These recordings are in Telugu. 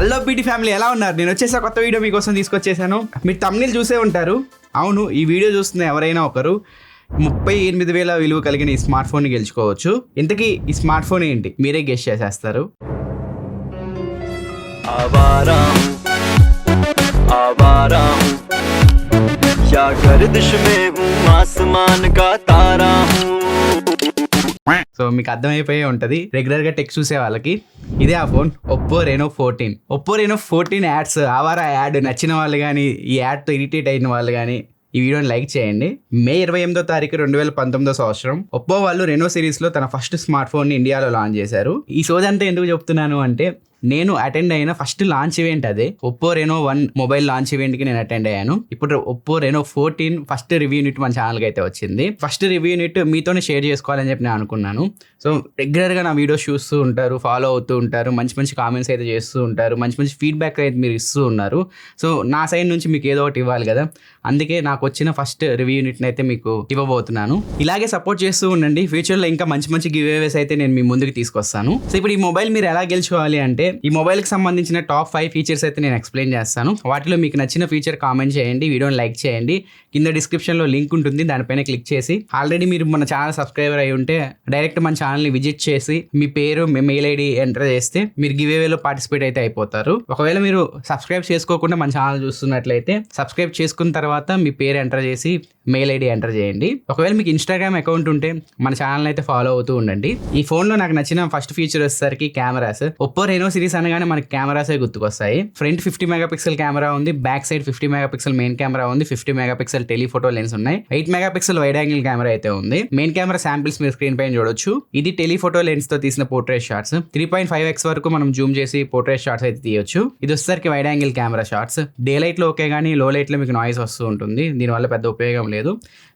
హలో బీటీ ఫ్యామిలీ, ఎలా ఉన్నారు? నేను వచ్చేసి కొత్త వీడియో మీకోసం తీసుకొచ్చేసాను. మీరు thumbnail చూసే ఉంటారు. అవును, ఈ వీడియో చూస్తున్న ఎవరైనా ఒకరు 38,000 విలువ కలిగిన ఈ స్మార్ట్ ఫోన్ ని గెలుచుకోవచ్చు. ఇంతకీ ఈ స్మార్ట్ ఫోన్ ఏంటి? మీరే గెస్ చేసేస్తారు. సో మీకు అర్థమైపోయి ఉంటుంది రెగ్యులర్ గా టెక్ చూసే వాళ్ళకి. ఇదే ఆ phone, Oppo Reno 14 ads, Awara add నచ్చిన వాళ్ళు కానీ, ఈ యాడ్తో ఇరిటేట్ అయిన వాళ్ళు కానీ ఈ వీడియోని లైక్ చేయండి. మే 28వ తారీఖు 2019 సంవత్సరం ఒప్పో వాళ్ళు రెనో సిరీస్ లో తన ఫస్ట్ స్మార్ట్ ఫోన్ ని ఇండియాలో లాంచ్ చేశారు. ఈ సోదంతా ఎందుకు చెప్తున్నాను అంటే, నేను అటెండ్ అయిన ఫస్ట్ లాంచ్ ఈవెంట్ అదే. Oppo Reno 1 mobile launch event కి నేను అటెండ్ అయ్యాను. ఇప్పుడు Oppo Reno 14 first review unit మన ఛానల్కి అయితే వచ్చింది. ఫస్ట్ రివ్యూ యూనిట్ మీతోనే షేర్ చేసుకోవాలని చెప్పి నేను అనుకున్నాను. సో రెగ్యులర్గా నా వీడియోస్ చూస్తూ ఉంటారు, ఫాలో అవుతూ ఉంటారు, మంచి మంచి కామెంట్స్ అయితే చేస్తూ ఉంటారు, మంచి మంచి ఫీడ్బ్యాక్ అయితే మీరు ఇస్తూ ఉన్నారు. సో నా సైడ్ నుంచి మీకు ఏదో ఒకటి ఇవ్వాలి కదా, అందుకే నాకు వచ్చిన ఫస్ట్ రివ్యూ యూనిట్ని అయితే మీకు ఇవ్వబోతున్నాను. ఇలాగే సపోర్ట్ చేస్తూ ఉండండి. ఫ్యూచర్లో ఇంకా మంచి మంచి గివ్అవేస్ అయితే నేను మీ ముందుకు తీసుకొస్తాను. సో ఇప్పుడు ఈ మొబైల్ మీరు ఎలా గెలుచుకోవాలి అంటే, ఈ మొబైల్కి సంబంధించిన టాప్ 5 ఫీచర్స్ అయితే నేను ఎక్స్ప్లెయిన్ చేస్తాను. వాటిలో మీకు నచ్చిన ఫీచర్ కామెంట్ చేయండి, వీడియోని లైక్ చేయండి. కింద డిస్క్రిప్షన్లో లింక్ ఉంటుంది, దానిపైన క్లిక్ చేసి ఆల్రెడీ మీరు మన ఛానల్ సబ్స్క్రైబర్ అయి ఉంటే డైరెక్ట్ మన ఛానల్ని విజిట్ చేసి మీ పేరు, మీ మెయిల్ ఐడి ఎంటర్ చేస్తే మీరు గివ్ అవేలో పార్టిసిపేట్ అయితే అయిపోతారు. ఒకవేళ మీరు సబ్స్క్రైబ్ చేసుకోకుండా మన ఛానల్ చూస్తున్నట్లయితే సబ్స్క్రైబ్ చేసుకున్న తర్వాత మీ పేరు ఎంటర్ చేసి మెయిల్ ఐడి ఎంటర్ చేయండి. ఒకవేళ మీకు ఇన్స్టాగ్రామ్ అకౌంట్ ఉంటే మన ఛానల్ అయితే ఫాలో అవుతూ ఉండండి. ఈ ఫోన్లో నాకు నచ్చిన ఫస్ట్ ఫీచర్ వచ్చేసరికి కెమెరాస్. ఒప్పో రెనో సిరీస్ అనగానే మనకి కెమెరాసే గుర్తుకొస్తాయి. ఫ్రంట్ 50 మెగాపిక్సెల్ కెమెరా ఉంది, back side 50 megapixel main camera ఉంది, 50 మెగాపిక్సెల్ టెలిఫోటో లెన్స్ ఉన్నాయి, 8 మెగాపిక్సెల్ వైడ్ యాంగిల్ కెమెరా అయితే ఉంది. మెయిన్ కెమెరా శాంపిల్స్ మీరు స్క్రీన్ పైన చూడొచ్చు. ఇది టెలిఫోటో లెన్స్ తో తీసిన పోర్ట్రేట్ షాట్స్. 3.5x వరకు మనం జూమ్ చేసి పోర్ట్రేట్ షాట్స్ అయితే తీయొచ్చు. ఇది వచ్చేసరికి wide angle camera shots. Day light లో ఓకే కానీ లో లైట్ లో మీకు నాయిస్ వస్తూ ఉంటుంది, దీనివల్ల పెద్ద ఉపయోగం లేదు.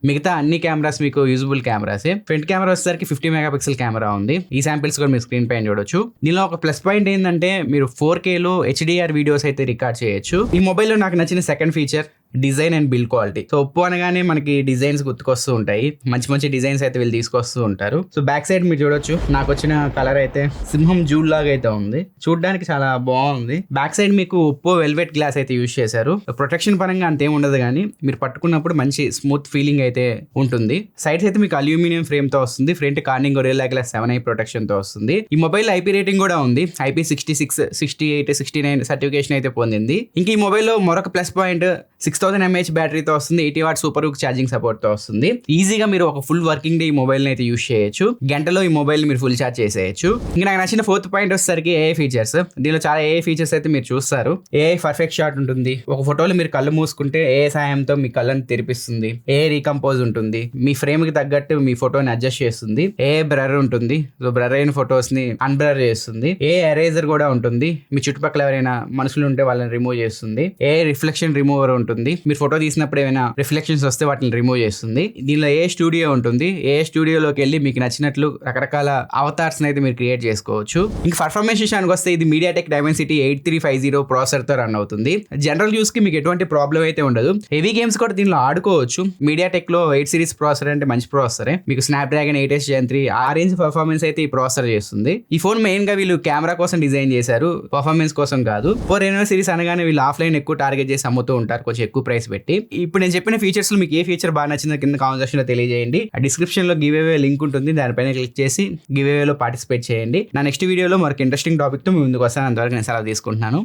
మిగతా అన్ని కెమెరాస్ మీకు యూజబుల్ కెమెరాసే. ఫ్రంట్ కెమెరా వచ్చేసరికి 50 మెగాపిక్సెల్ కెమెరా ఉంది. ఈ శాంపిల్స్ కూడా మీరు స్క్రీన్ పైన చూడొచ్చు. దీనిలో ఒక ప్లస్ పాయింట్ ఏంటంటే, మీరు 4Kలో HDR వీడియోస్ అయితే రికార్డ్ చేయొచ్చు. ఈ మొబైల్లో నాకు నచ్చిన second feature design and build quality. So Oppo అనగానే మనకి డిజైన్స్ గుర్తుకొస్తూ ఉంటాయి, మంచి మంచి డిజైన్స్ అయితే వీళ్ళు తీసుకొస్తూ ఉంటారు. సో బ్యాక్ సైడ్ మీరు చూడొచ్చు, నాకు వచ్చిన కలర్ అయితే సింహం జూల్ లాగా అయితే ఉంది, చూడడానికి చాలా బాగుంది. బ్యాక్ సైడ్ మీకు ఒప్పో వెల్వెట్ గ్లాస్ అయితే యూజ్ చేశారు. ప్రొటెక్షన్ పరంగా అంతేం ఉండదు కానీ మీరు పట్టుకున్నప్పుడు మంచి స్మూత్ ఫీలింగ్ అయితే ఉంటుంది. సైడ్స్ అయితే మీకు అల్యూమినియం ఫ్రేమ్ తో వస్తుంది. Front Corning Gorilla glass 7i protection తో వస్తుంది. ఈ మొబైల్ IP రేటింగ్ కూడా ఉంది, IP66, 68, 69 సర్టిఫికేషన్ అయితే పొందింది. ఇంకా ఈ మొబైల్లో మరొక ప్లస్ పాయింట్ 6000 mAh బ్యాటరీతో వస్తుంది, 80 what super hook charging support తో వస్తుంది. ఈజీగా మీరు ఒక ఫుల్ వర్కింగ్ డే ఈ మొబైల్ అయితే యూజ్ చేయొచ్చు. గంటలో ఈ మొబైల్ మీరు ఫుల్ ఛార్జ్ చేసేయచ్చు. ఇంకా నాకు నచ్చిన 4th పాయింట్ వచ్చేసరికి AI ఫీచర్స్. దీనిలో చాలా AI ఫీచర్స్ అయితే మీరు చూస్తారు. AI పర్ఫెక్ట్ షాట్ ఉంటుంది. ఒక ఫోటోలో మీరు కళ్ళు మూసుకుంటే AI సాయంతో మీ కళ్ళని తెరిపిస్తుంది. AI రీకంపోజ్ ఉంటుంది, మీ ఫ్రేమ్ కి తగ్గట్టు మీ ఫోటోని అడ్జస్ట్ చేస్తుంది. AI బ్లర్ ఉంటుంది, సో బ్లర్ అయిన ఫొటోస్ ని అన్బ్లర్ చేస్తుంది. AI ఎరేజర్ కూడా ఉంటుంది, మీ చుట్టుపక్కల ఎవరైనా మనుషులు ఉంటే వాళ్ళని రిమూవ్ చేస్తుంది. AI రిఫ్లెక్షన్ రిమూవర్ ఉంటుంది, మీరు ఫోటో తీసినప్పుడు ఏమైనా రిఫ్లెక్షన్స్ వస్తే వాటిని రిమూవ్ చేస్తుంది. దీనిలో AI స్టూడియో ఉంటుంది. AI స్టూడియోలోకి వెళ్ళి మీకు నచ్చినట్లు రకరకాల అవతార్స్ అయితే మీరు క్రియేట్ చేసుకోవచ్చు. ఇంకా పర్ఫార్మెన్స్ విషయానికి వస్తే ఇది MediaTek Dimensity 8350 ప్రాసెసర్ తో రన్ అవుతుంది. జనరల్ యూస్ కి మీకు ఎటువంటి ప్రాబ్లం అయితే ఉండదు. హెవీ గేమ్స్ కూడా దీనిలో ఆడుకోవచ్చు. MediaTek లో 8 సిరీస్ ప్రాసెసర్ అంటే మంచి ప్రాసెసరే. మీకు Snapdragon 8s Gen 3 ఆ రేంజ్ పర్ఫార్మెన్స్ అయితే ఈ ప్రాసెసర్ చేస్తుంది. ఈ ఫోన్ మెయిన్ గా వీళ్ళు కెమెరా కోసం డిజైన్ చేశారు, పర్ఫార్మెన్స్ కోసం కాదు. రెనో సిరీస్ అనగానే వీళ్ళు ఆఫ్లైన్ ఎక్కువ టార్గెట్ చేసి అమ్ముతూ ఉంటారు, కొంచెం ఎక్కువ ప్రైస్ పెట్టి. ఇప్పుడు నేను చెప్పిన ఫీచర్స్ లో మీకు ఏ ఫీచర్ బాగా నచ్చిందో కింద కామెంట్ సెక్షన్ లో తెలియజేయండి. ఆ డిస్క్రిప్షన్ లో గివ్ అవే లింక్ ఉంటుంది, దానిపైన క్లిక్ చేసి గివ్ అవేలో పార్టిసిపేట్ చేయండి. నా నెక్స్ట్ వీడియోలో మరొక ఇంట్రెస్టింగ్ టాపిక్ తో మీ ముందుకు వస్తాను. అంతవరకు నేను సెలవు తీసుకుంటున్నాను.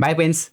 Bye friends.